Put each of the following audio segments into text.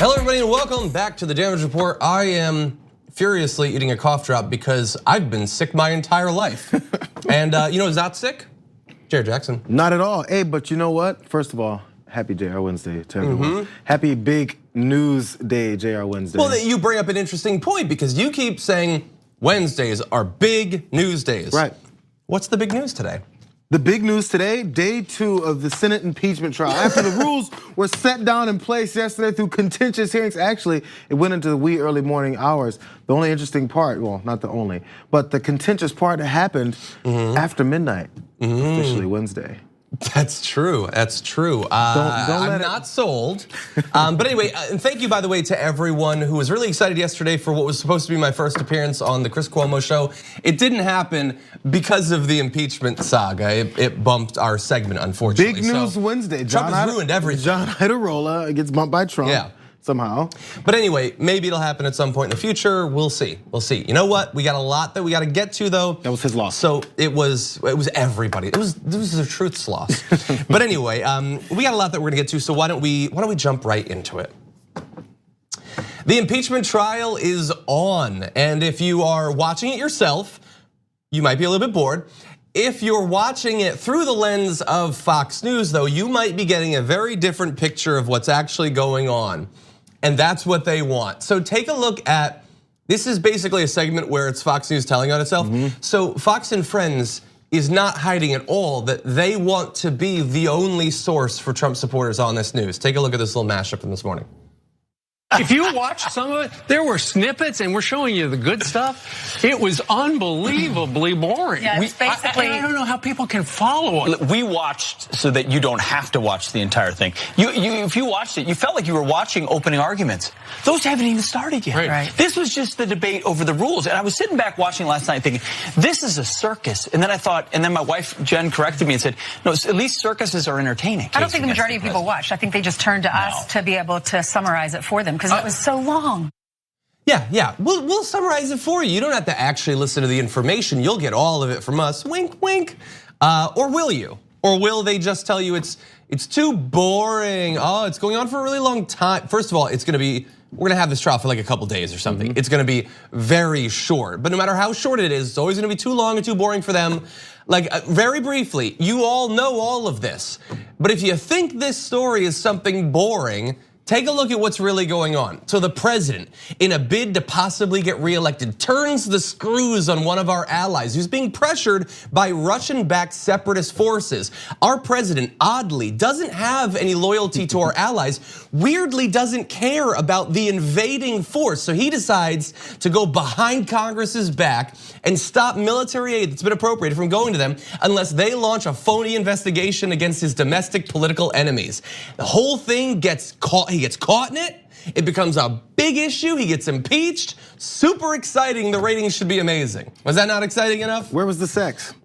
Hello everybody and welcome back to the Damage Report. I am furiously eating a cough drop because I've been sick my entire life. And you know who's not sick? Jayar Jackson. Not at all. Hey, but you know what? First of all, happy Jayar Wednesday to everyone. Happy big news day, Jayar Wednesday. Well, you bring up an interesting point because you keep saying Wednesdays are big news days. Right. What's the big news today? The big news today, day 2 of the Senate impeachment trial. After the rules were set down in place yesterday through contentious hearings, actually, it went into the wee early morning hours. The only interesting part, well, not the only, but the contentious part happened after midnight, officially Wednesday. That's true. That's true. I'm not sold. But anyway, and thank you, by the way, to everyone who was really excited yesterday for what was supposed to be my first appearance on the Chris Cuomo show. It didn't happen because of the impeachment saga. It bumped our segment, unfortunately. Big news Wednesday. Trump has ruined everything. John Iadarola gets bumped by Trump. Yeah. Somehow. But anyway, maybe it'll happen at some point in the future. We'll see. We'll see. You know what? We got a lot that we got to get to, though. That was his loss. So it was everybody. It was the truth's loss. But anyway, we got a lot that we're gonna get to. So why don't we jump right into it? The impeachment trial is on, and if you are watching it yourself, you might be a little bit bored. If you're watching it through the lens of Fox News, though, you might be getting a very different picture of what's actually going on. And that's what they want. So take a look at, this is basically a segment where it's Fox News telling on itself. So Fox and Friends is not hiding at all that they want to be the only source for Trump supporters on this news. Take a look at this little mashup from this morning. If you watch some of it, there were snippets, and we're showing you the good stuff. It was unbelievably boring. Yeah, basically, I don't know how people can follow it. We watched so that you don't have to watch the entire thing. If you watched it, you felt like you were watching opening arguments. Those haven't even started yet. Right. This was just the debate over the rules. And I was sitting back watching last night thinking, this is a circus. And then I thought, and then my wife, Jen, corrected me and said, no, at least circuses are entertaining. I don't think the majority of people watched. I think they just turned to us to be able to summarize it for them because it was so long. Yeah, we'll summarize it for you. You don't have to actually listen to the information. You'll get all of it from us, wink, wink. Or will you? Or will they just tell you it's too boring? Oh, it's going on for a really long time. First of all, we're gonna have this trial for like a couple days or something. It's gonna be very short, but no matter how short it is, it's always gonna be too long and too boring for them. Like very briefly, you all know all of this, but if you think this story is something boring, take a look at what's really going on. So the president, in a bid to possibly get reelected, turns the screws on one of our allies who's being pressured by Russian-backed separatist forces. Our president, oddly, doesn't have any loyalty to our allies, weirdly doesn't care about the invading force. So he decides to go behind Congress's back and stop military aid that's been appropriated from going to them unless they launch a phony investigation against his domestic political enemies. The whole thing gets caught. He gets caught in it. It becomes a big issue. He gets impeached. Super exciting. The ratings should be amazing. Was that not exciting enough? Where was the sex?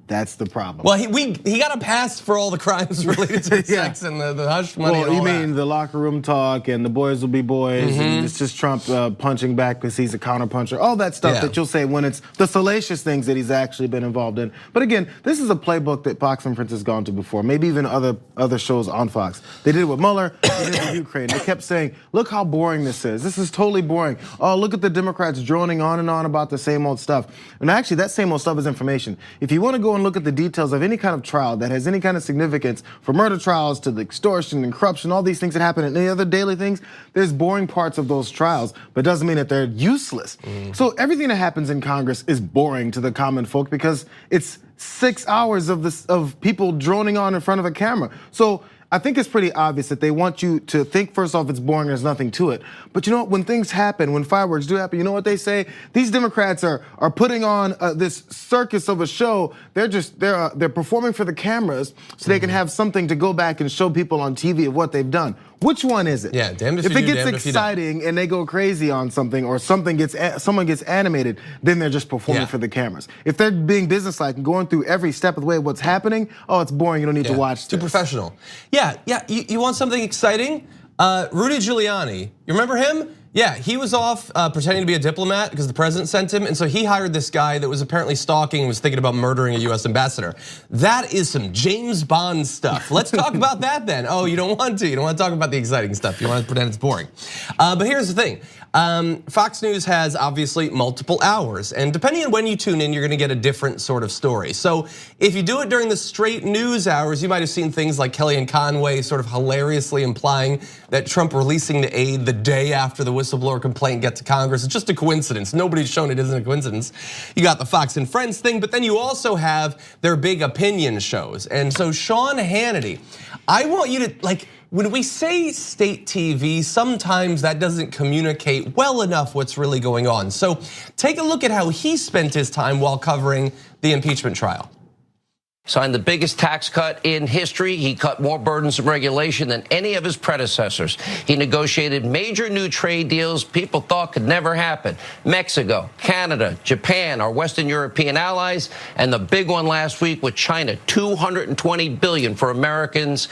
That's the problem. Well, he got a pass for all the crimes related to sex and the hush money. Well, and all you mean that. the locker room talk and the boys will be boys, and it's just Trump punching back because he's a counterpuncher. All that stuff that you'll say when it's the salacious things that he's actually been involved in. But again, this is a playbook that Fox and Friends has gone to before. Maybe even other shows on Fox. They did it with Mueller. They did it with Ukraine. They kept saying, "Look how boring this is. This is totally boring. Oh, look at the Democrats droning on and on about the same old stuff." And actually, that same old stuff is information. If you want to go and look at the details of any kind of trial that has any kind of significance, from murder trials to the extortion and corruption, all these things that happen and any other daily things, there's boring parts of those trials, but doesn't mean that they're useless. So everything that happens in Congress is boring to the common folk because it's 6 hours of people droning on in front of a camera. So I think it's pretty obvious that they want you to think, first off, it's boring, there's nothing to it. But you know what, when things happen, when fireworks do happen, you know what they say? These Democrats are putting on this circus of a show. They're performing for the cameras so they can have something to go back and show people on TV of what they've done. Which one is it? Yeah, damned if it you do, gets damned if you don't. exciting and they go crazy on something, or someone gets animated, then they're just performing for the cameras. If they're being businesslike and going through every step of the way of what's happening, oh, it's boring. You don't need to watch this. Too professional. Yeah. You want something exciting? Rudy Giuliani. You remember him? Yeah, he was off pretending to be a diplomat because the president sent him. And so he hired this guy that was apparently stalking and was thinking about murdering a US ambassador. That is some James Bond stuff. Let's talk about that then. Oh, you don't want to. You don't want to talk about the exciting stuff. You want to pretend it's boring. But here's the thing. Fox News has obviously multiple hours, and depending on when you tune in, you're gonna get a different sort of story. So if you do it during the straight news hours, you might have seen things like Kellyanne Conway sort of hilariously implying that Trump releasing the aid the day after the whistleblower complaint gets to Congress. It's just a coincidence. Nobody's shown it isn't a coincidence. You got the Fox and Friends thing, but then you also have their big opinion shows. And so Sean Hannity, I want you to when we say state TV, sometimes that doesn't communicate well enough what's really going on. So take a look at how he spent his time while covering the impeachment trial. Signed the biggest tax cut in history. He cut more burdensome regulation than any of his predecessors. He negotiated major new trade deals people thought could never happen. Mexico, Canada, Japan, our Western European allies, and the big one last week with China, $220 billion for Americans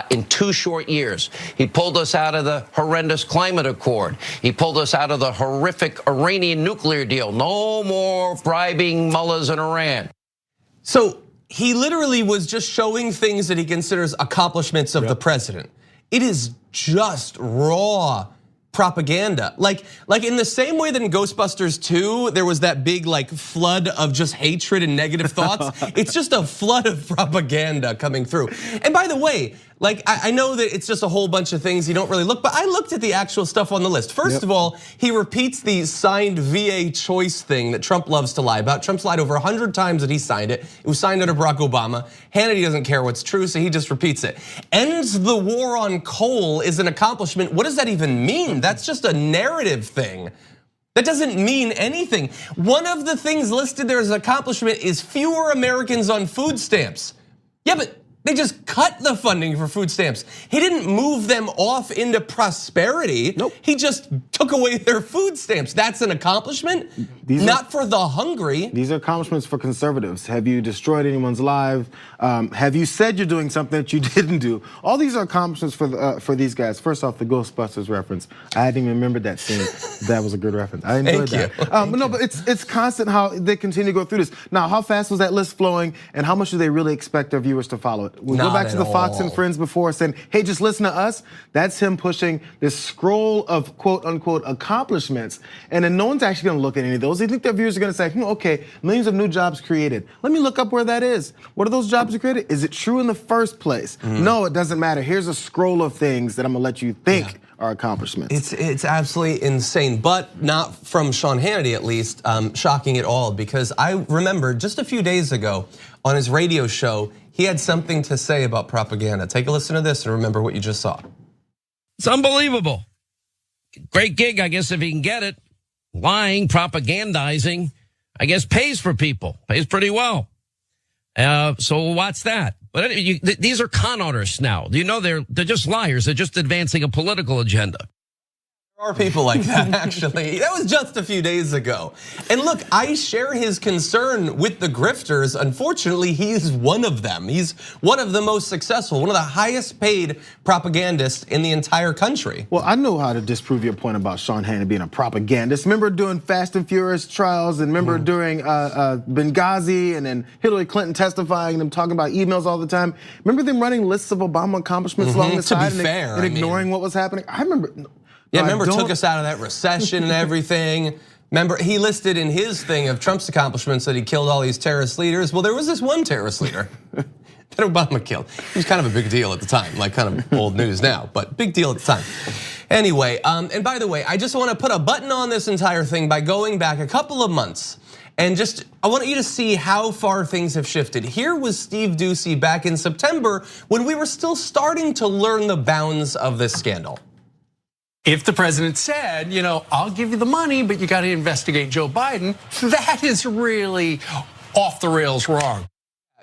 in 2 short years. He pulled us out of the horrendous climate accord. He pulled us out of the horrific Iranian nuclear deal. No more bribing mullahs in Iran. So he literally was just showing things that he considers accomplishments of the president. It is just raw propaganda. Like in the same way that in Ghostbusters 2, there was that big flood of just hatred and negative thoughts. It's just a flood of propaganda coming through. And by the way, I know that it's just a whole bunch of things you don't really look, but I looked at the actual stuff on the list. First of all, he repeats the signed VA choice thing that Trump loves to lie about. Trump's lied over 100 times that he signed it. It was signed under Barack Obama. Hannity doesn't care what's true, so he just repeats it. Ends the war on coal is an accomplishment. What does that even mean? That's just a narrative thing. That doesn't mean anything. One of the things listed there as an accomplishment is fewer Americans on food stamps. Yeah, but they just cut the funding for food stamps. He didn't move them off into prosperity. Nope. He just took away their food stamps. That's an accomplishment, not for the hungry. These are accomplishments for conservatives. Have you destroyed anyone's life? Have you said you're doing something that you didn't do? All these are accomplishments for these guys. First off, the Ghostbusters reference. I hadn't even remembered that scene. That was a good reference. I enjoyed that. But it's constant how they continue to go through this. Now, how fast was that list flowing, and how much do they really expect their viewers to follow it? We go back to the Fox and Friends before saying, hey, just listen to us. That's him pushing this scroll of quote unquote accomplishments. And then no one's actually gonna look at any of those. They think their viewers are gonna say, okay, millions of new jobs created. Let me look up where that is. What are those jobs created? Is it true in the first place? No, it doesn't matter. Here's a scroll of things that I'm gonna let you think are accomplishments. It's absolutely insane, but not from Sean Hannity at least, shocking at all, because I remember just a few days ago on his radio show, he had something to say about propaganda. Take a listen to this and remember what you just saw. It's unbelievable. Great gig, I guess, if he can get it. Lying, propagandizing, I guess pays for people, pays pretty well. So what's that? But these are con artists now. You know, they're just liars. They're just advancing a political agenda. There are people like that, actually. That was just a few days ago. And look, I share his concern with the grifters. Unfortunately, he's one of them. He's one of the most successful, one of the highest paid propagandists in the entire country. Well, I know how to disprove your point about Sean Hannity being a propagandist. Remember doing Fast and Furious trials, and remember during Benghazi, and then Hillary Clinton testifying, and them talking about emails all the time. Remember them running lists of Obama accomplishments along the side and ignoring what was happening? I remember. Yeah, remember took us out of that recession and everything. Remember, he listed in his thing of Trump's accomplishments that he killed all these terrorist leaders. Well, there was this one terrorist leader that Obama killed. He was kind of a big deal at the time, kind of old news now, but big deal at the time. Anyway, and by the way, I just want to put a button on this entire thing by going back a couple of months. And I want you to see how far things have shifted. Here was Steve Doocy back in September when we were still starting to learn the bounds of this scandal. If the president said, I'll give you the money, but you got to investigate Joe Biden, that is really off the rails wrong.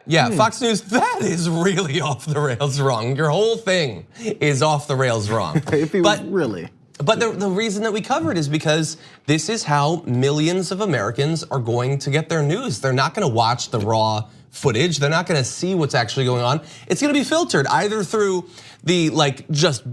Yeah, Fox News, that is really off the rails wrong. Your whole thing is off the rails wrong. If he was really. But the reason that we cover it is because this is how millions of Americans are going to get their news. They're not gonna watch the raw footage. They're not gonna see what's actually going on. It's gonna be filtered either through the just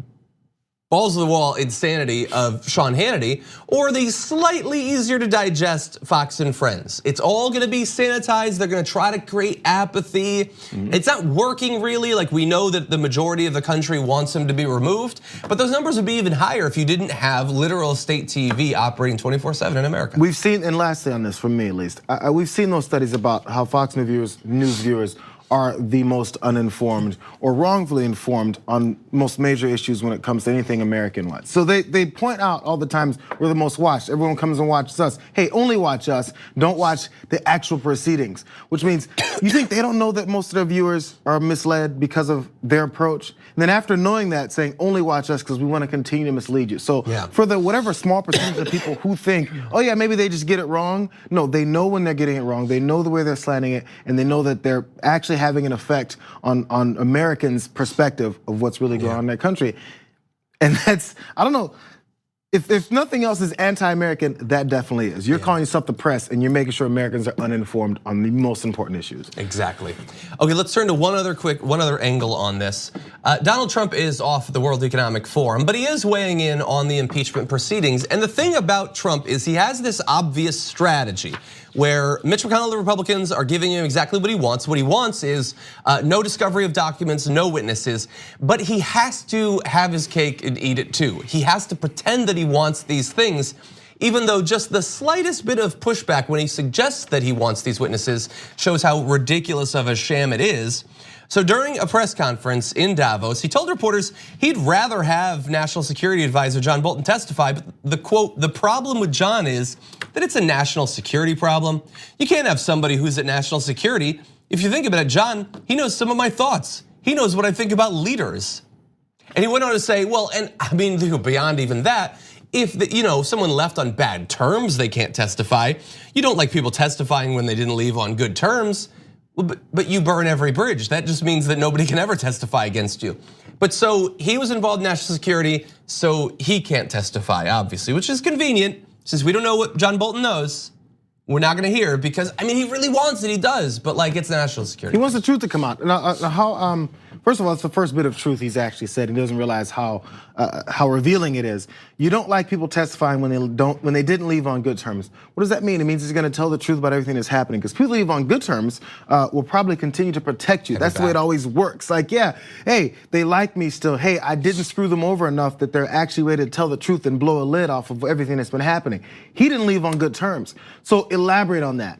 balls to the wall insanity of Sean Hannity, or the slightly easier to digest Fox and Friends. It's all gonna be sanitized. They're gonna try to create apathy. It's not working really. Like, we know that the majority of the country wants him to be removed, but those numbers would be even higher if you didn't have literal state TV operating 24/7 in America. We've seen, and lastly on this, from me at least, we've seen those studies about how Fox News viewers are the most uninformed or wrongfully informed on most major issues when it comes to anything American-wide. So they point out all the times we're the most watched. Everyone comes and watches us. Hey, only watch us. Don't watch the actual proceedings. Which means, you think they don't know that most of their viewers are misled because of their approach? And then after knowing that, saying only watch us because we want to continue to mislead you. So for the whatever small percentage of people who think, oh yeah, maybe they just get it wrong. No, they know when they're getting it wrong. They know the way they're slanting it, and they know that they're actually having an effect on Americans' perspective of what's really going on in their country. And that's, I don't know, if nothing else is anti-American, that definitely is. You're calling yourself the press, and you're making sure Americans are uninformed on the most important issues. Exactly. Okay, let's turn to one other angle on this. Donald Trump is off the World Economic Forum, but he is weighing in on the impeachment proceedings. And the thing about Trump is he has this obvious strategy where Mitch McConnell and the Republicans are giving him exactly what he wants. What he wants is no discovery of documents, no witnesses, but he has to have his cake and eat it too. He has to pretend that he wants these things, even though just the slightest bit of pushback when he suggests that he wants these witnesses shows how ridiculous of a sham it is. So during a press conference in Davos, he told reporters he'd rather have National Security Advisor John Bolton testify, but the quote, the problem with John is that it's a national security problem. You can't have somebody who's at national security. If you think about it, John, he knows some of my thoughts. He knows what I think about leaders. And he went on to say, well, and I mean, beyond even that, if someone left on bad terms, they can't testify. You don't like people testifying when they didn't leave on good terms. But you burn every bridge. That just means that nobody can ever testify against you. But so he was involved in national security, so he can't testify, obviously, which is convenient. Since we don't know what John Bolton knows, we're not gonna hear, because I mean, he really wants it, he does, but like, it's national security. He wants the truth to come out. Now, first of all, it's the first bit of truth he's actually said. He doesn't realize how revealing it is. You don't like people testifying when they didn't leave on good terms. What does that mean? It means he's gonna tell the truth about everything that's happening, because people leave on good terms will probably continue to protect you. That's the way it always works. Like, yeah, hey, they like me still. Hey, I didn't screw them over enough that they're actually ready to tell the truth and blow a lid off of everything that's been happening. He didn't leave on good terms. So elaborate on that.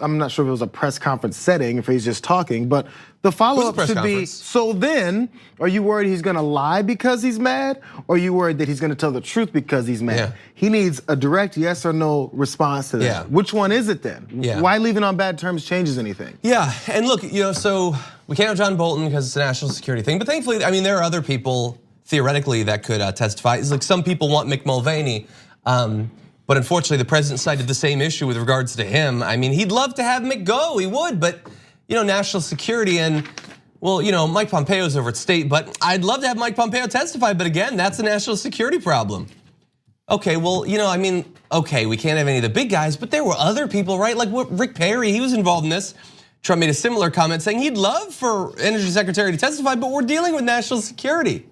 I'm not sure if it was a press conference setting, if he's just talking, but the follow-up should be, so then, are you worried he's gonna lie because he's mad? Or are you worried that he's gonna tell the truth because he's mad? He needs a direct yes or no response to that. Which one is it then? Why leaving on bad terms changes anything? Yeah, and look, so we can't have John Bolton because it's a national security thing, but thankfully, I mean, there are other people theoretically that could testify. It's like some people want Mulvaney, but unfortunately the president cited the same issue with regards to him. I mean, he'd love to have Mick go, he would, but national security and, well, Mike Pompeo's over at State, but I'd love to have Mike Pompeo testify, but again, that's a national security problem. Okay, well, I mean, okay, we can't have any of the big guys, but there were other people, right? Like Rick Perry, he was involved in this. Trump made a similar comment saying he'd love for Energy Secretary to testify, but we're dealing with national security.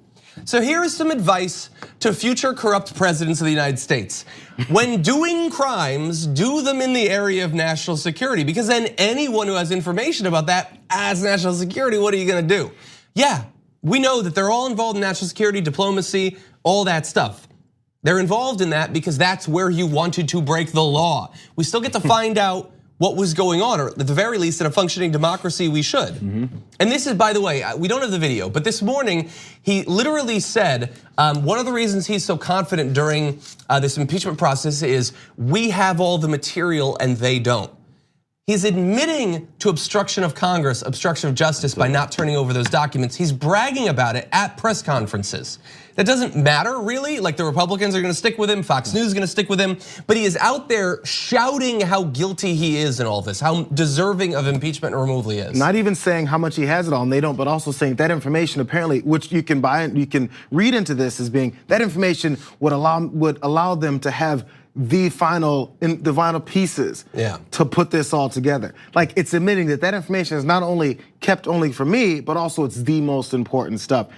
So here is some advice to future corrupt presidents of the United States. When doing crimes, do them in the area of national security, because then anyone who has information about that as national security, what are you gonna do? Yeah, we know that they're all involved in national security, diplomacy, all that stuff. They're involved in that because that's where you wanted to break the law. We still get to find out what was going on, or at the very least in a functioning democracy we should. And this is, by the way, we don't have the video, but this morning he literally said, one of the reasons he's so confident during this impeachment process is we have all the material and they don't. He's admitting to obstruction of Congress, obstruction of justice by not turning over those documents. He's bragging about it at press conferences. That doesn't matter really, like the Republicans are gonna stick with him, Fox News is gonna stick with him, but he is out there shouting how guilty he is in all this, how deserving of impeachment and removal he is. Not even saying how much he has it all and they don't, but also saying that information apparently, which you can buy, you can read into this as being, that information would allow them to have the final pieces to put this all together. Like, it's admitting that information is not only kept only for me, but also it's the most important stuff.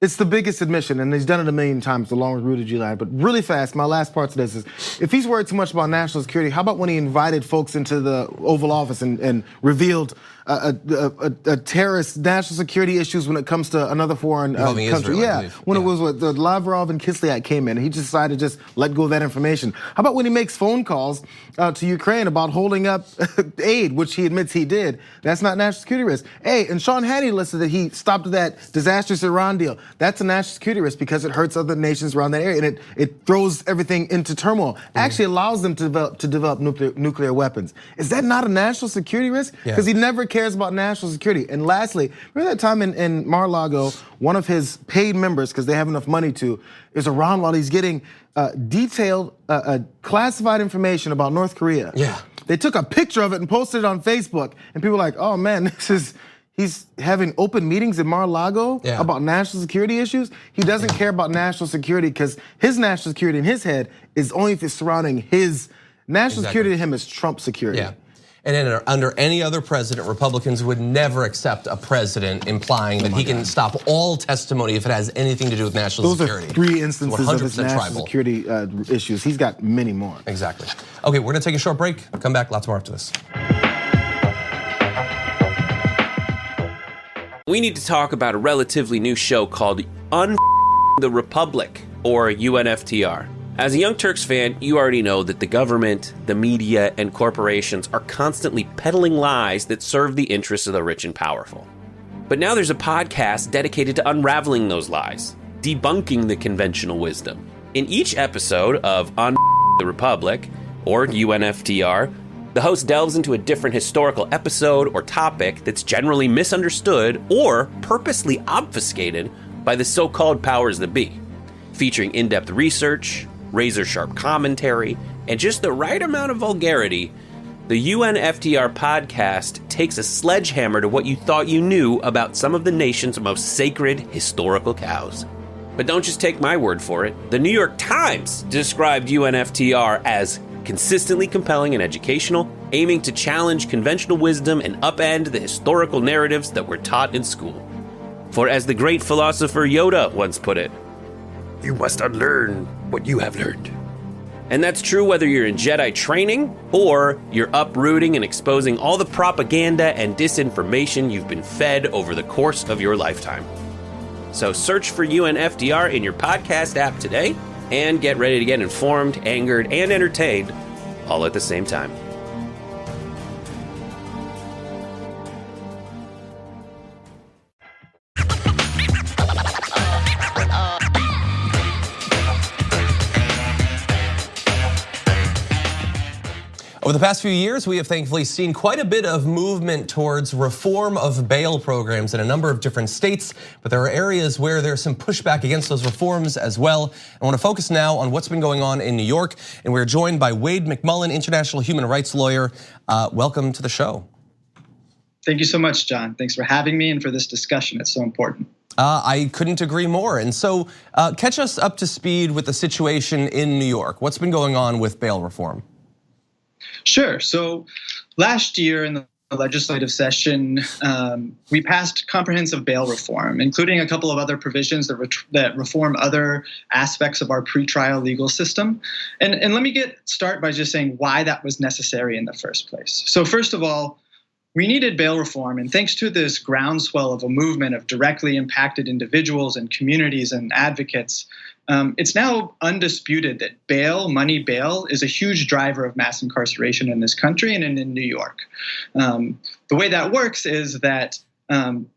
It's the biggest admission, and he's done it a million times along with Rudy Giuliani. But really fast, my last part to this is, if he's worried too much about national security, how about when he invited folks into the Oval Office and revealed a terrorist national security issues when it comes to another foreign country? Israel, when it was what the Lavrov and Kislyak came in, and he just decided to just let go of that information. How about when he makes phone calls to Ukraine about holding up aid, which he admits he did? That's not national security risk. Hey, and Sean Hannity listed that he stopped that disastrous Iran deal. That's a national security risk because it hurts other nations around that area, and it throws everything into turmoil. Actually allows them to develop nuclear weapons. Is that not a national security risk? Because he never cares about national security. And lastly, remember that time in Mar-a-Lago, one of his paid members, because they have enough money to, is around while he's getting detailed, classified information about North Korea. Yeah. They took a picture of it and posted it on Facebook, and people were like, oh man, he's having open meetings in Mar-a-Lago about national security issues. He doesn't care about national security because his national security in his head is only surrounding his national security to him is Trump security. Yeah. And then under any other president, Republicans would never accept a president implying that he can stop all testimony if it has anything to do with national security. Those are 3 instances of his national security issues. He's got many more. Exactly. Okay, we're gonna take a short break. Come back, lots more after this. We need to talk about a relatively new show called the Republic, or UNFTR. As a Young Turks fan, you already know that the government, the media, and corporations are constantly peddling lies that serve the interests of the rich and powerful. But now there's a podcast dedicated to unraveling those lies, debunking the conventional wisdom. In each episode of the Republic, or UNFTR, the host delves into a different historical episode or topic that's generally misunderstood or purposely obfuscated by the so-called powers that be, featuring in-depth research, razor-sharp commentary, and just the right amount of vulgarity. The UNFTR podcast takes a sledgehammer to what you thought you knew about some of the nation's most sacred historical cows. But don't just take my word for it. The New York Times described UNFTR as consistently compelling and educational, aiming to challenge conventional wisdom and upend the historical narratives that were taught in school. For as the great philosopher Yoda once put it, you must unlearn what you have learned. And that's true whether you're in Jedi training or you're uprooting and exposing all the propaganda and disinformation you've been fed over the course of your lifetime. So search for UNFTR in your podcast app today and get ready to get informed, angered, and entertained all at the same time. Over the past few years, we have thankfully seen quite a bit of movement towards reform of bail programs in a number of different states, but there are areas where there's some pushback against those reforms as well. I want to focus now on what's been going on in New York, and we're joined by Wade McMullen, international human rights lawyer. Welcome to the show. Thank you so much, John. Thanks for having me and for this discussion. It's so important. I couldn't agree more. And so catch us up to speed with the situation in New York. What's been going on with bail reform? Sure. So last year in the legislative session, we passed comprehensive bail reform, including a couple of other provisions that reform other aspects of our pretrial legal system. And let me start by just saying why that was necessary in the first place. So first of all, we needed bail reform, and thanks to this groundswell of a movement of directly impacted individuals and communities and advocates, it's now undisputed that money bail, is a huge driver of mass incarceration in this country and in New York. The way that works is that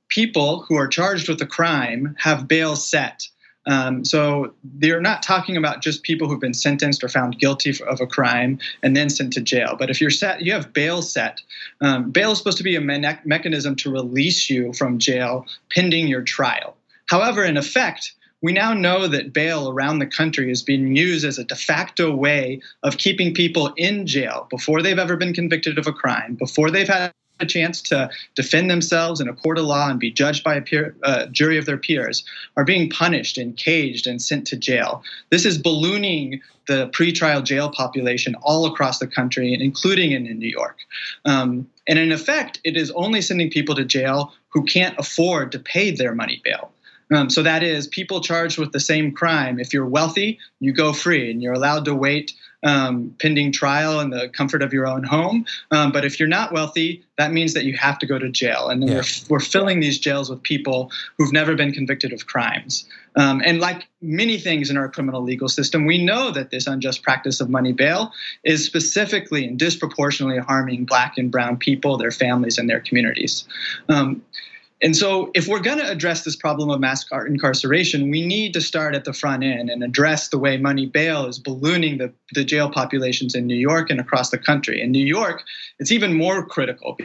people who are charged with a crime have bail set. So they're not talking about just people who've been sentenced or found guilty of a crime and then sent to jail. But if you have bail set. Bail is supposed to be a mechanism to release you from jail pending your trial. However, in effect, we now know that bail around the country is being used as a de facto way of keeping people in jail before they've ever been convicted of a crime, before they've had a chance to defend themselves in a court of law and be judged by a jury of their peers, are being punished and caged and sent to jail. This is ballooning the pretrial jail population all across the country, including in New York. And in effect, it is only sending people to jail who can't afford to pay their money bail. So that is, people charged with the same crime. If you're wealthy, you go free and you're allowed to wait pending trial in the comfort of your own home. But if you're not wealthy, that means that you have to go to jail. And then we're filling these jails with people who've never been convicted of crimes. And like many things in our criminal legal system, we know that this unjust practice of money bail is specifically and disproportionately harming Black and brown people, their families, and their communities. And so if we're going to address this problem of mass incarceration, we need to start at the front end and address the way money bail is ballooning the jail populations in New York and across the country. In New York, it's even more critical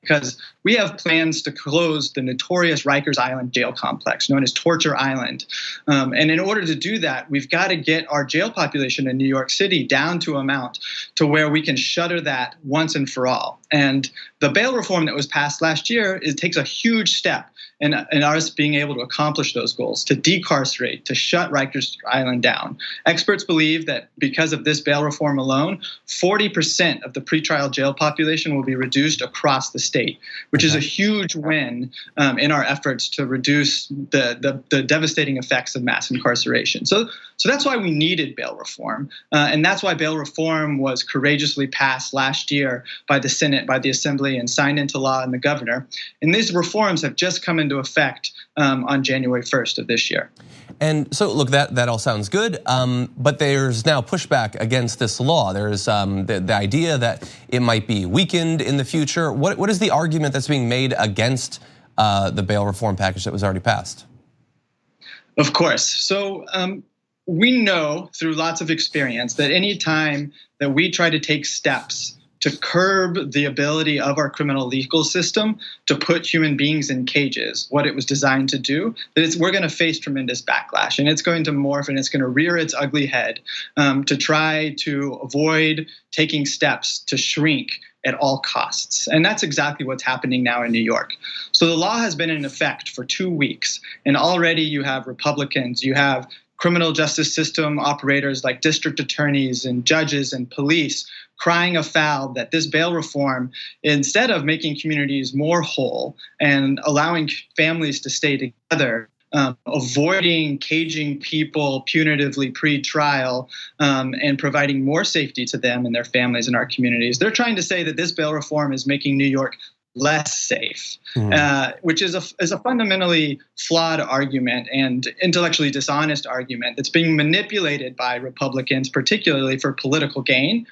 because we have plans to close the notorious Rikers Island jail complex, known as Torture Island. And in order to do that, we've got to get our jail population in New York City down to amount to where we can shutter that once and for all. And the bail reform that was passed last year, it takes a huge step in us being able to accomplish those goals, to decarcerate, to shut Rikers Island down. Experts believe that because of this bail reform alone, 40% of the pretrial jail population will be reduced across the state, which is a huge win in our efforts to reduce the devastating effects of mass incarceration. So that's why we needed bail reform. And that's why bail reform was courageously passed last year by the Senate, by the Assembly, and signed into law in the governor. And these reforms have just come into effect on January 1st of this year. And so, look, that all sounds good, but there's now pushback against this law. There's the idea that it might be weakened in the future. What is the argument that's being made against the bail reform package that was already passed? Of course. So we know through lots of experience that any time that we try to take steps to curb the ability of our criminal legal system to put human beings in cages, what it was designed to do, we're going to face tremendous backlash, and it's going to morph and it's going to rear its ugly head to try to avoid taking steps to shrink at all costs. And that's exactly what's happening now in New York. So the law has been in effect for 2 weeks, and already you have Republicans, you have criminal justice system operators like district attorneys and judges and police crying afoul that this bail reform, instead of making communities more whole and allowing families to stay together, avoiding caging people punitively pre-trial and providing more safety to them and their families in our communities. They're trying to say that this bail reform is making New York less safe, which is a fundamentally flawed argument and intellectually dishonest argument that's being manipulated by Republicans, particularly for political gain.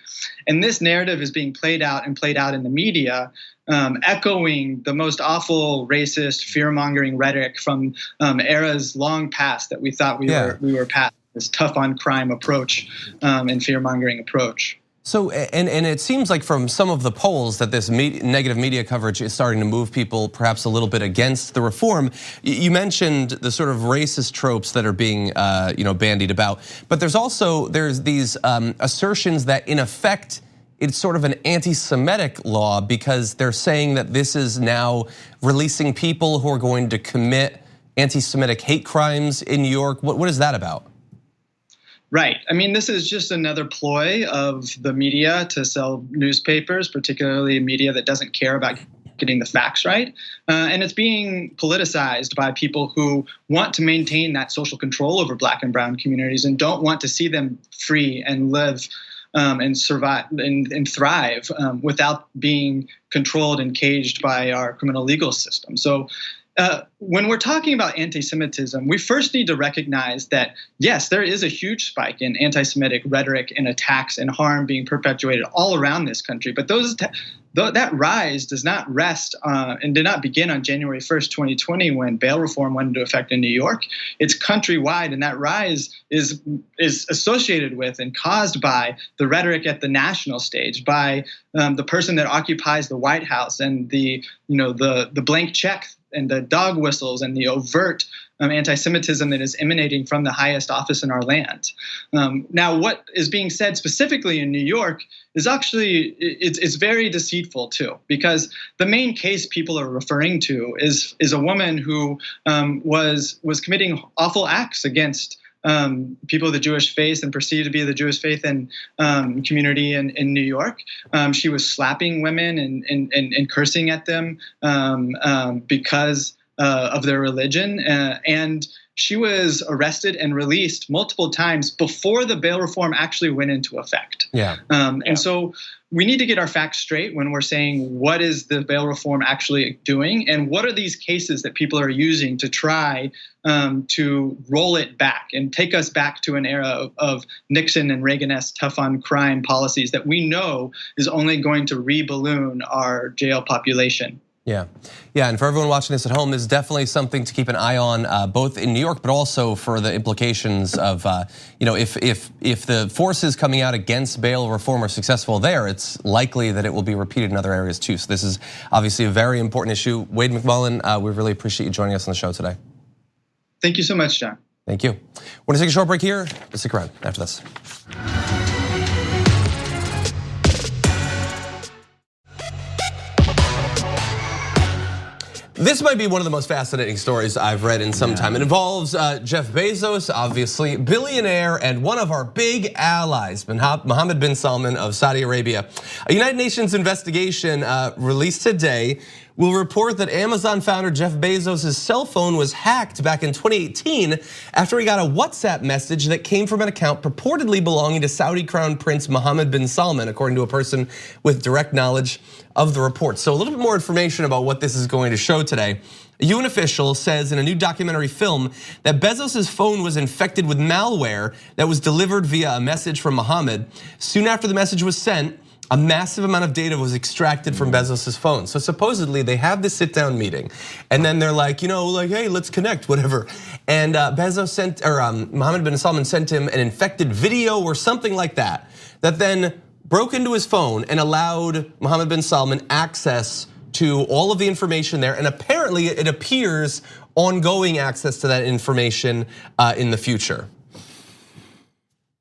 And this narrative is being played out in the media, echoing the most awful racist, fear-mongering rhetoric from eras long past that we thought we were past, this tough on crime approach and fear-mongering approach. So, and it seems like from some of the polls that this negative media coverage is starting to move people perhaps a little bit against the reform. You mentioned the sort of racist tropes that are being bandied about, but there's these assertions that in effect it's sort of an anti-Semitic law because they're saying that this is now releasing people who are going to commit anti-Semitic hate crimes in New York. What is that about? Right. I mean, this is just another ploy of the media to sell newspapers, particularly media that doesn't care about getting the facts right. And it's being politicized by people who want to maintain that social control over Black and brown communities and don't want to see them free and live and survive and thrive without being controlled and caged by our criminal legal system. So when we're talking about anti-Semitism, we first need to recognize that, yes, there is a huge spike in anti-Semitic rhetoric and attacks and harm being perpetuated all around this country. But that rise does not rest and did not begin on January 1st, 2020, when bail reform went into effect in New York. It's countrywide, and that rise is associated with and caused by the rhetoric at the national stage, by the person that occupies the White House and the blank check and the dog whistles and the overt anti-Semitism that is emanating from the highest office in our land. Now, what is being said specifically in New York is actually, it's very deceitful too, because the main case people are referring to is a woman who was committing awful acts against people of the Jewish faith and perceived to be the Jewish faith and community in New York. She was slapping women and cursing at them because of their religion, and she was arrested and released multiple times before the bail reform actually went into effect. And so we need to get our facts straight when we're saying what is the bail reform actually doing, and what are these cases that people are using to try to roll it back and take us back to an era of Nixon and Reagan-esque tough on crime policies that we know is only going to re-balloon our jail population. Yeah, and for everyone watching this at home, this is definitely something to keep an eye on, both in New York, but also for the implications of, if the forces coming out against bail reform are successful there, it's likely that it will be repeated in other areas too. So this is obviously a very important issue. Wade McMullen, we really appreciate you joining us on the show today. Thank you so much, John. Thank you. We're gonna take a short break here. Stick around after this. This might be one of the most fascinating stories I've read in some time. It involves Jeff Bezos, obviously, billionaire, and one of our big allies, Mohammed bin Salman of Saudi Arabia. A United Nations investigation released today will report that Amazon founder Jeff Bezos' cell phone was hacked back in 2018 after he got a WhatsApp message that came from an account purportedly belonging to Saudi Crown Prince Mohammed bin Salman, according to a person with direct knowledge of the report. So a little bit more information about what this is going to show today. A UN official says in a new documentary film that Bezos' phone was infected with malware that was delivered via a message from Mohammed. Soon after the message was sent, a massive amount of data was extracted from Bezos' phone. So supposedly they have this sit-down meeting, and then they're like, hey, let's connect, whatever. And Bezos sent, or Mohammed bin Salman sent him an infected video or something like that, that then broke into his phone and allowed Mohammed bin Salman access to all of the information there. And apparently it appears ongoing access to that information in the future.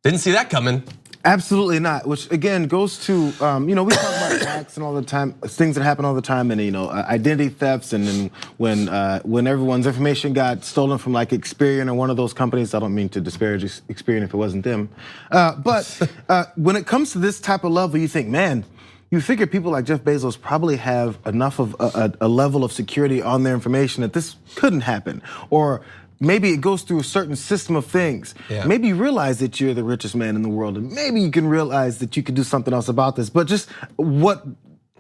Didn't see that coming. Absolutely not, which again goes to, we talk about hacks and all the time, things that happen all the time, and identity thefts, and then when everyone's information got stolen from like Experian or one of those companies. I don't mean to disparage Experian if it wasn't them, but when it comes to this type of level, you think, man, you figure people like Jeff Bezos probably have enough of a level of security on their information that this couldn't happen, or maybe it goes through a certain system of things. Maybe you realize that you're the richest man in the world, and maybe you can realize that you could do something else about this. But just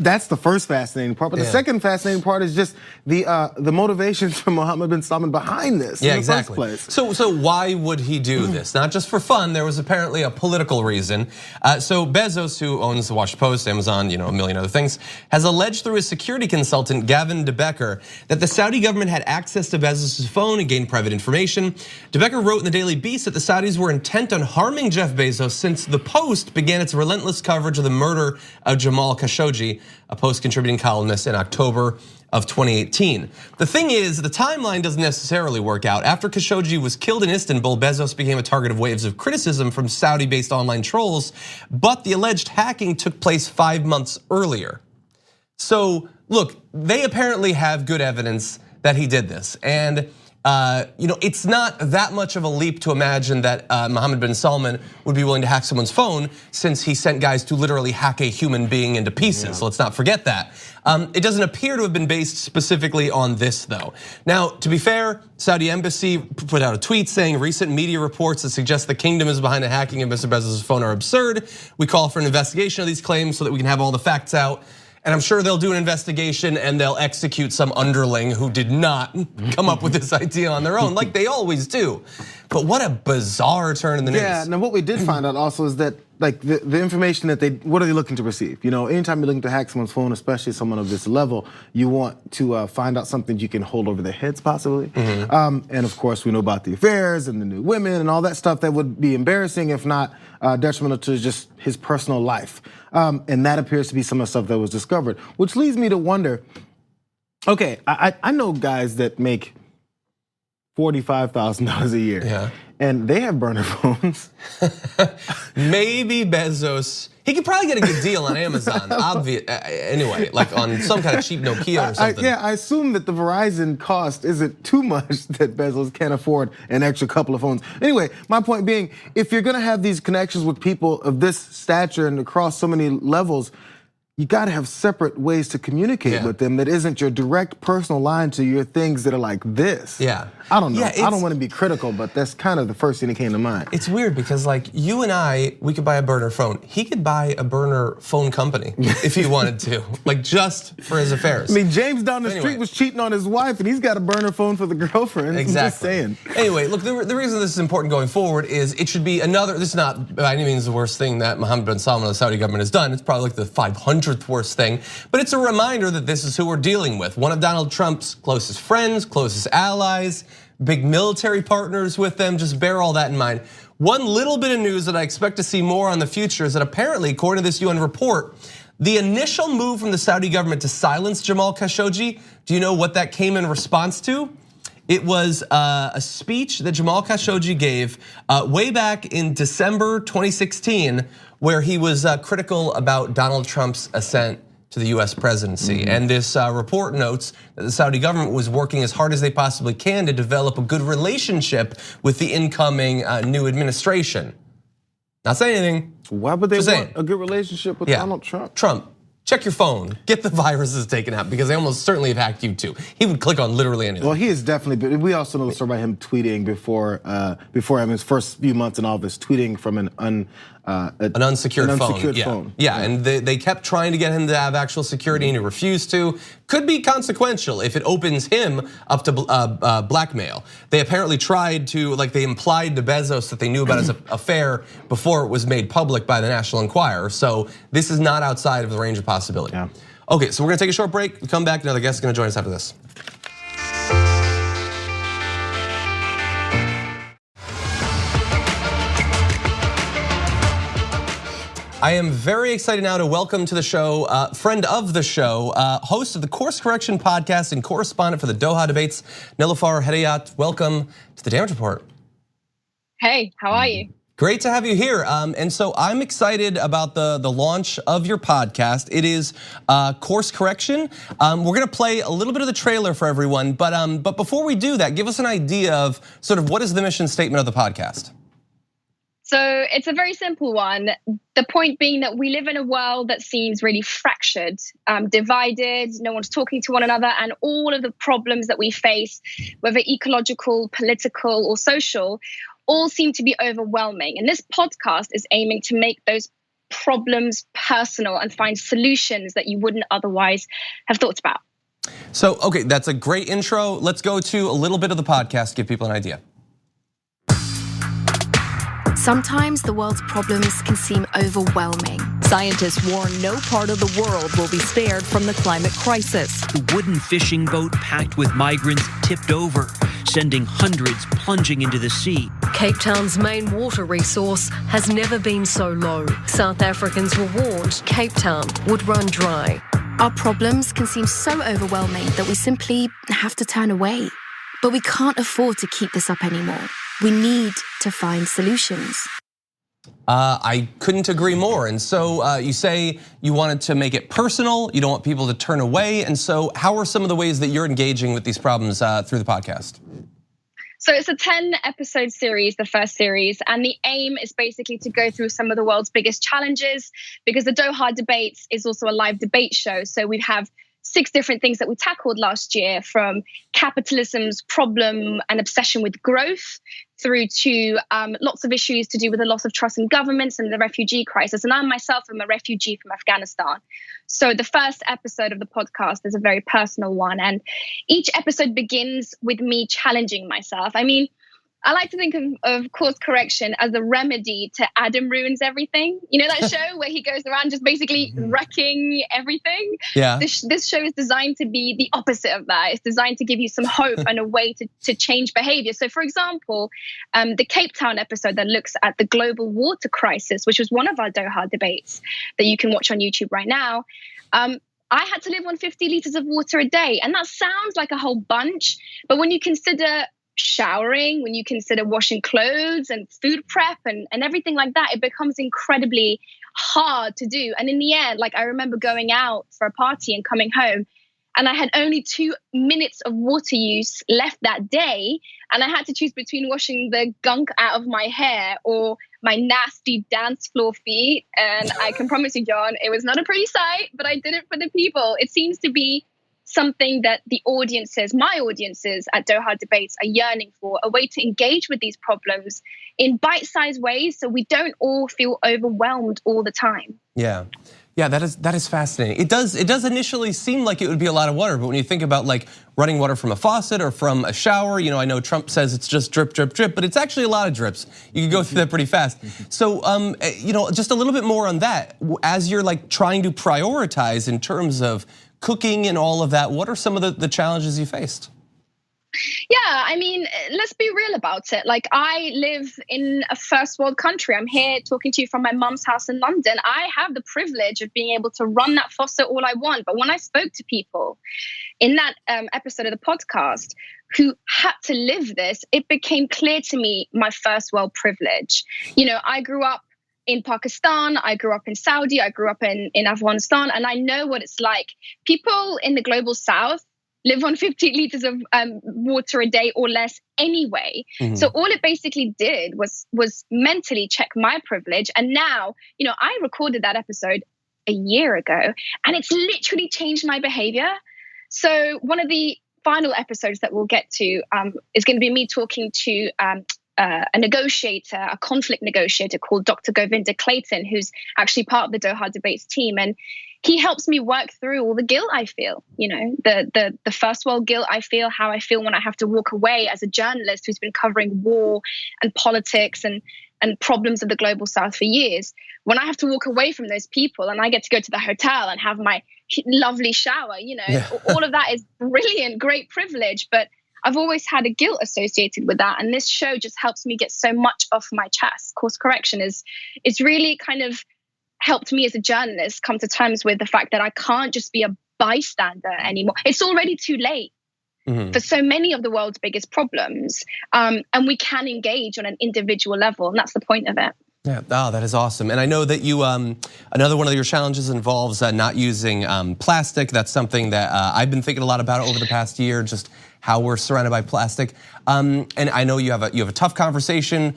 that's the first fascinating part. But the second fascinating part is just the motivations from Mohammed bin Salman behind this. Yeah, in the exactly. First place. So why would he do this? Not just for fun. There was apparently a political reason. So Bezos, who owns the Washington Post, Amazon, a million other things, has alleged through his security consultant Gavin de Becker that the Saudi government had access to Bezos' phone and gained private information. De Becker wrote in the Daily Beast that the Saudis were intent on harming Jeff Bezos since the Post began its relentless coverage of the murder of Jamal Khashoggi, a Post contributing columnist, in October of 2018. The thing is, the timeline doesn't necessarily work out. After Khashoggi was killed in Istanbul, Bezos became a target of waves of criticism from Saudi-based online trolls, but the alleged hacking took place 5 months earlier. So look, they apparently have good evidence that he did this, and it's not that much of a leap to imagine that Mohammed bin Salman would be willing to hack someone's phone, since he sent guys to literally hack a human being into pieces. So let's not forget that. It doesn't appear to have been based specifically on this, though. Now, to be fair, Saudi embassy put out a tweet saying recent media reports that suggest the kingdom is behind the hacking of Mr. Bezos' phone are absurd. We call for an investigation of these claims so that we can have all the facts out. And I'm sure they'll do an investigation and they'll execute some underling who did not come up with this idea on their own, like they always do. But what a bizarre turn in the news. Yeah, now what we did find out also is that like the information that what are they looking to receive? Anytime you're looking to hack someone's phone, especially someone of this level, you want to find out something you can hold over their heads possibly. And of course we know about the affairs and the new women and all that stuff that would be embarrassing, if not detrimental to just his personal life. And that appears to be some of the stuff that was discovered, which leads me to wonder, okay, I know guys that make $45,000 a year. And they have burner phones. Maybe Bezos, he could probably get a good deal on Amazon, anyway, like on some kind of cheap Nokia or something. I assume that the Verizon cost isn't too much that Bezos can't afford an extra couple of phones. Anyway, my point being, if you're gonna have these connections with people of this stature and across so many levels, you got to have separate ways to communicate with them that isn't your direct personal line to your things that are like this. Yeah. I don't know. Yeah, I don't want to be critical, but that's kind of the first thing that came to mind. It's weird because like you and I, we could buy a burner phone. He could buy a burner phone company if he wanted to, like just for his affairs. I mean, James down the street was cheating on his wife and he's got a burner phone for the girlfriend. Exactly. I'm just saying. Anyway, look, the reason this is important going forward is it should be another, this is not by any means the worst thing that Mohammed bin Salman of the Saudi government has done. It's probably like the 500th worst thing, but it's a reminder that this is who we're dealing with. One of Donald Trump's closest friends, closest allies, big military partners with them, just bear all that in mind. One little bit of news that I expect to see more on the future is that apparently, according to this UN report, the initial move from the Saudi government to silence Jamal Khashoggi, do you know what that came in response to? It was a speech that Jamal Khashoggi gave way back in December 2016, where he was critical about Donald Trump's ascent to the US presidency. And this report notes that the Saudi government was working as hard as they possibly can to develop a good relationship with the incoming new administration. Not saying anything. Why would they want a good relationship with Donald Trump? Trump, check your phone, get the viruses taken out because they almost certainly have hacked you too. He would click on literally anything. Well, he is definitely, we also know the story about him tweeting before his first few months in office, tweeting from an unsecured phone. Yeah, and they kept trying to get him to have actual security and he refused to. Could be consequential if it opens him up to blackmail. They apparently tried to, like they implied to Bezos that they knew about his affair before it was made public by the National Enquirer. So this is not outside of the range of possibility. Yeah. Okay, so we're gonna take a short break. We come back, another guest is gonna join us after this. I am very excited now to welcome to the show, friend of the show, host of the Course Correction podcast and correspondent for the Doha debates, Nelufar Hedayat. Welcome to the Damage Report. Hey, how are you? Great to have you here. And so I'm excited about the launch of your podcast. It is Course Correction. We're gonna play a little bit of the trailer for everyone, but before we do that, give us an idea of sort of what is the mission statement of the podcast? So it's a very simple one. The point being that we live in a world that seems really fractured, divided, no one's talking to one another, and all of the problems that we face, whether ecological, political, or social, all seem to be overwhelming. And this podcast is aiming to make those problems personal and find solutions that you wouldn't otherwise have thought about. So, okay, that's a great intro. Let's go to a little bit of the podcast, give people an idea. Sometimes the world's problems can seem overwhelming. Scientists warn no part of the world will be spared from the climate crisis. The wooden fishing boat packed with migrants tipped over, sending hundreds plunging into the sea. Cape Town's main water resource has never been so low. South Africans were warned Cape Town would run dry. Our problems can seem so overwhelming that we simply have to turn away. But we can't afford to keep this up anymore. We need to find solutions. I couldn't agree more. And so you say you wanted to make it personal, you don't want people to turn away. And so how are some of the ways that you're engaging with these problems through the podcast? So it's a 10-episode series, the first series, and the aim is basically to go through some of the world's biggest challenges, because the Doha debates is also a live debate show. So we have 6 different things that we tackled last year, from capitalism's problem and obsession with growth through to lots of issues to do with the loss of trust in governments and the refugee crisis. And I myself am a refugee from Afghanistan. So the first episode of the podcast is a very personal one. And each episode begins with me challenging myself. I mean, I like to think of Course Correction as a remedy to Adam Ruins Everything. You know that show where he goes around just basically wrecking everything? Yeah. This show is designed to be the opposite of that. It's designed to give you some hope and a way to change behavior. So for example, the Cape Town episode that looks at the global water crisis, which was one of our Doha debates that you can watch on YouTube right now. I had to live on 50 liters of water a day. And that sounds like a whole bunch, but when you consider showering, when you consider washing clothes and food prep and everything like that, it becomes incredibly hard to do. And in the end, like I remember going out for a party and coming home and I had only 2 minutes of water use left that day, and I had to choose between washing the gunk out of my hair or my nasty dance floor feet. And I can promise you, John, it was not a pretty sight, but I did it for the people. It seems to be something that the audiences, my audiences at Doha Debates, are yearning for, a way to engage with these problems in bite-sized ways so we don't all feel overwhelmed all the time. Yeah. Yeah, that is fascinating. It does initially seem like it would be a lot of water, but when you think about like running water from a faucet or from a shower, I know Trump says it's just drip, drip, drip, but it's actually a lot of drips. You can go through that pretty fast. So, just a little bit more on that. As you're like trying to prioritize in terms of cooking and all of that, what are some of the challenges you faced? Yeah, I mean, let's be real about it. Like, I live in a first world country. I'm here talking to you from my mum's house in London. I have the privilege of being able to run that faucet all I want. But when I spoke to people in that episode of the podcast who had to live this, it became clear to me my first world privilege. I grew up in Pakistan, I grew up in Saudi, I grew up in Afghanistan, and I know what it's like. People in the global south live on 50 liters of water a day or less anyway. Mm-hmm. So all it basically did was mentally check my privilege. And now, I recorded that episode a year ago, and it's literally changed my behavior. So one of the final episodes that we'll get to is going to be me talking to a negotiator, a conflict negotiator called Dr. Govinda Clayton, who's actually part of the Doha Debates team. And he helps me work through all the guilt I feel, the first world guilt I feel, how I feel when I have to walk away as a journalist who's been covering war and politics and problems of the global south for years. When I have to walk away from those people and I get to go to the hotel and have my lovely shower, all of that is brilliant, great privilege. But I've always had a guilt associated with that. And this show just helps me get so much off my chest. Course correction is really kind of helped me as a journalist come to terms with the fact that I can't just be a bystander anymore. It's already too late for so many of the world's biggest problems. And we can engage on an individual level, and that's the point of it. Yeah, that is awesome. And I know that you, another one of your challenges involves not using plastic. That's something that I've been thinking a lot about over the past year, just how we're surrounded by plastic. And I know you have a tough conversation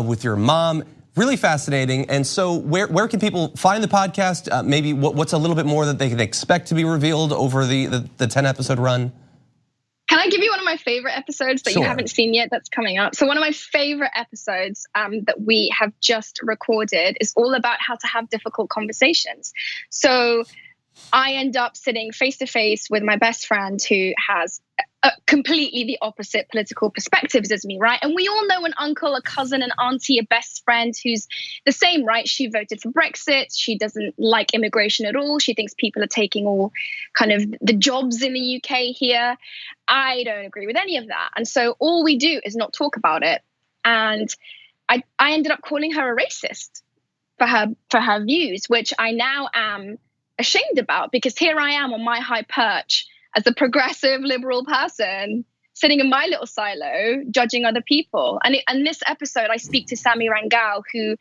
with your mom. Really fascinating. And so where can people find the podcast? Maybe what's a little bit more that they can expect to be revealed over the 10 episode run? Can I give you one of my favorite episodes that you haven't seen yet that's coming up? So one of my favorite episodes that we have just recorded is all about how to have difficult conversations. So I end up sitting face to face with my best friend who has completely the opposite political perspectives as me, right? And we all know an uncle, a cousin, an auntie, a best friend who's the same, right? She voted for Brexit. She doesn't like immigration at all. She thinks people are taking all kind of the jobs in the UK here. I don't agree with any of that. And so all we do is not talk about it. And I ended up calling her a racist for her views, which I now am ashamed about, because here I am on my high perch as a progressive liberal person sitting in my little silo judging other people. And in this episode, I speak to Sami Rangal, who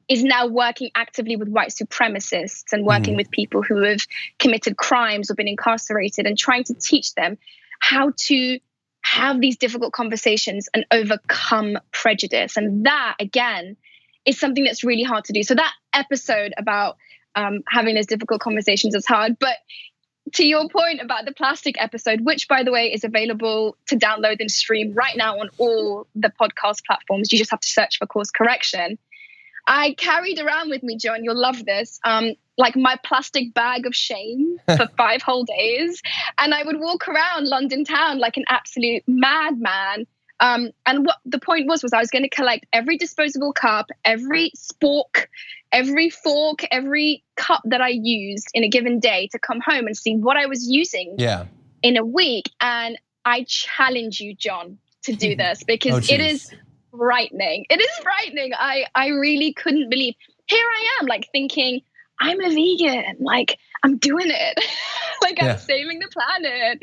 is now working actively with white supremacists and working with people who have committed crimes or been incarcerated, and trying to teach them how to have these difficult conversations and overcome prejudice. And that, again, is something that's really hard to do. So that episode about having those difficult conversations is hard. But to your point about the plastic episode, which, by the way, is available to download and stream right now on all the podcast platforms. You just have to search for Course Correction. I carried around with me, John, you'll love this, like my plastic bag of shame for 5 whole days. And I would walk around London town like an absolute madman. And what the point was I was going to collect every disposable cup, every spork, every fork, every cup that I used in a given day to come home and see what I was using in a week. And I challenge you, John, to do this, because it is frightening. It is frightening. I really couldn't believe. Here I am, like, thinking, I'm a vegan, like, I'm doing it. Like, I'm saving the planet.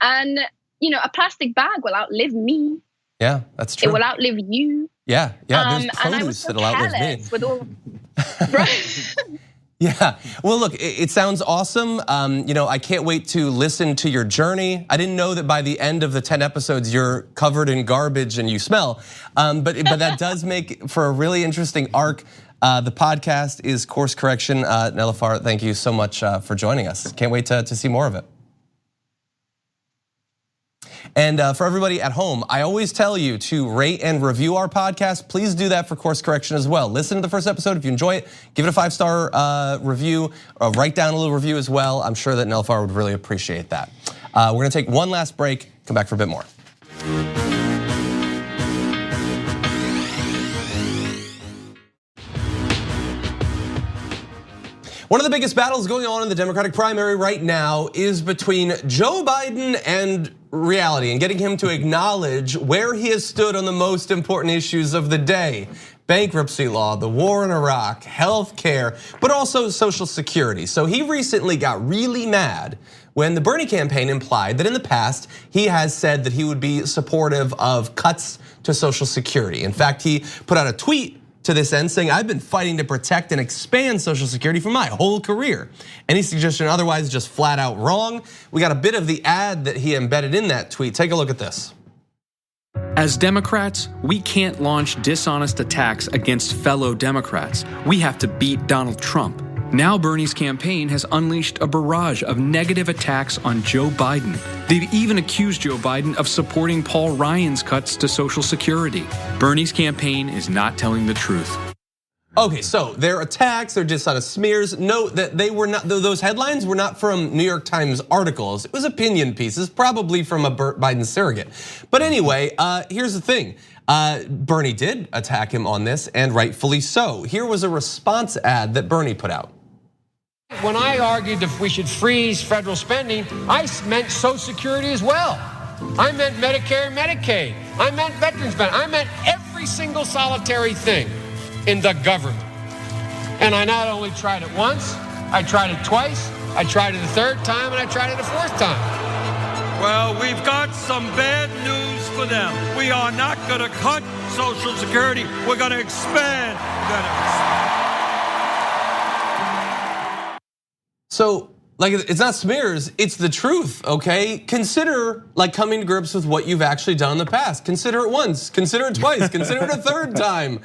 And, a plastic bag will outlive me. Yeah, that's true. It will outlive you. Yeah, there's produce that'll outlive me. With all, right? Yeah, well, look, it sounds awesome. I can't wait to listen to your journey. I didn't know that by the end of the 10 episodes, you're covered in garbage and you smell. But that does make for a really interesting arc. The podcast is Course Correction. Nelufar, thank you so much for joining us. Can't wait to see more of it. And for everybody at home, I always tell you to rate and review our podcast. Please do that for Course Correction as well. Listen to the first episode. If you enjoy it, give it a 5-star review. Write down a little review as well. I'm sure that Nelufar would really appreciate that. We're gonna take one last break, come back for a bit more. One of the biggest battles going on in the Democratic primary right now is between Joe Biden and reality, and getting him to acknowledge where he has stood on the most important issues of the day. Bankruptcy law, the war in Iraq, healthcare, but also Social Security. So he recently got really mad when the Bernie campaign implied that in the past, he has said that he would be supportive of cuts to Social Security. In fact, he put out a tweet to this end saying, I've been fighting to protect and expand Social Security for my whole career. Any suggestion otherwise is just flat out wrong. We got a bit of the ad that he embedded in that tweet. Take a look at this. As Democrats, we can't launch dishonest attacks against fellow Democrats. We have to beat Donald Trump. Now Bernie's campaign has unleashed a barrage of negative attacks on Joe Biden. They've even accused Joe Biden of supporting Paul Ryan's cuts to Social Security. Bernie's campaign is not telling the truth. Okay, so their attacks, they're dishonest smears. Note that they were not; those headlines were not from New York Times articles. It was opinion pieces, probably from a Biden surrogate. But anyway, here's the thing. Bernie did attack him on this, and rightfully so. Here was a response ad that Bernie put out. When I argued that we should freeze federal spending, I meant Social Security as well. I meant Medicare and Medicaid. I meant veterans benefits. I meant every single solitary thing in the government. And I not only tried it once, I tried it twice, I tried it a third time, and I tried it a fourth time. Well, we've got some bad news for them. We are not gonna cut Social Security, we're gonna expand benefits. So, like, it's not smears, it's the truth, okay? Consider like coming to grips with what you've actually done in the past. Consider it once, consider it twice, consider it a third time.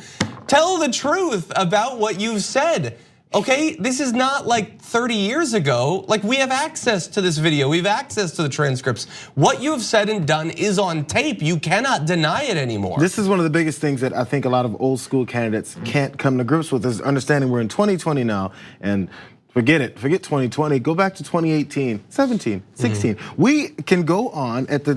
Tell the truth about what you've said, okay? This is not like 30 years ago. Like, we have access to this video, we have access to the transcripts. What you have said and done is on tape. You cannot deny it anymore. This is one of the biggest things that I think a lot of old school candidates can't come to grips with, is understanding we're in 2020 now, and forget it, forget 2020, go back to 2018, 17, 16. We can go on at the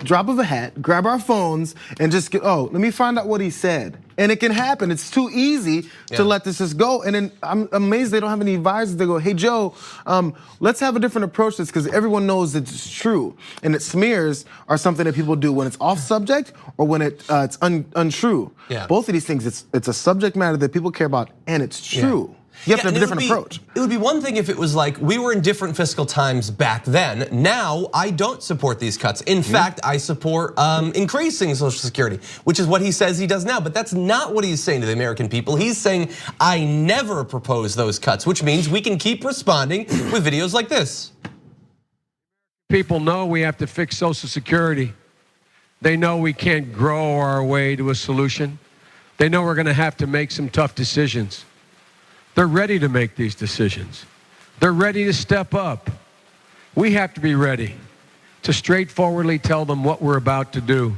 drop of a hat, grab our phones and just get, let me find out what he said. And it can happen, it's too easy to let this just go. And then I'm amazed they don't have any advisors. They go, hey Joe, let's have a different approach to this, because everyone knows it's true. And that smears are something that people do when it's off subject or when it's untrue. Both of these things, it's a subject matter that people care about and it's true. You have to have a different approach. It would be one thing if it was like, we were in different fiscal times back then. Now, I don't support these cuts. In fact, I support increasing Social Security, which is what he says he does now. But that's not what he's saying to the American people. He's saying, I never propose those cuts, which means we can keep responding with videos like this. People know we have to fix Social Security. They know we can't grow our way to a solution. They know we're gonna have to make some tough decisions. They're ready to make these decisions. They're ready to step up. We have to be ready to straightforwardly tell them what we're about to do.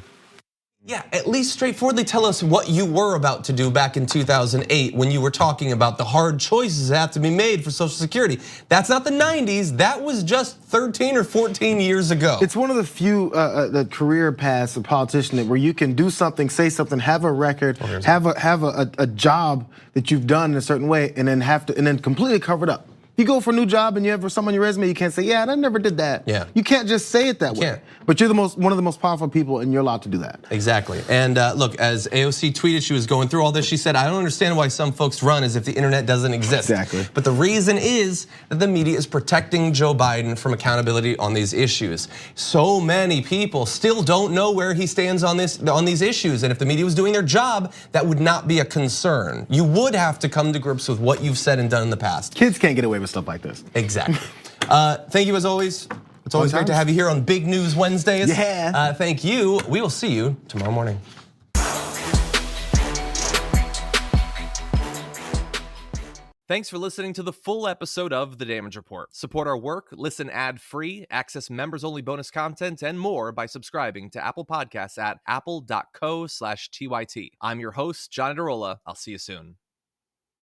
Yeah, at least straightforwardly tell us what you were about to do back in 2008 when you were talking about the hard choices that have to be made for Social Security. That's not the 90s, that was just 13 or 14 years ago. It's one of the few the career paths of politician where you can do something, say something, have a record, have a job that you've done in a certain way, and then completely cover it up. You go for a new job and you have someone on your resume, you can't say, yeah, I never did that. Yeah. You can't just say it that way. Can't. But you're one of the most powerful people, and you're allowed to do that. Exactly. And look, as AOC tweeted, she was going through all this. She said, I don't understand why some folks run as if the internet doesn't exist. Exactly. But the reason is that the media is protecting Joe Biden from accountability on these issues. So many people still don't know where he stands on these issues. And if the media was doing their job, that would not be a concern. You would have to come to grips with what you've said and done in the past. Kids can't get away with stuff like this. Exactly. Thank you as always. It's always great to have you here on Big News Wednesdays. Yeah. Thank you. We will see you tomorrow morning. Thanks for listening to the full episode of The Damage Report. Support our work, listen ad-free, access members-only bonus content, and more by subscribing to Apple Podcasts at apple.co/TYT. I'm your host, John Darola. I'll see you soon.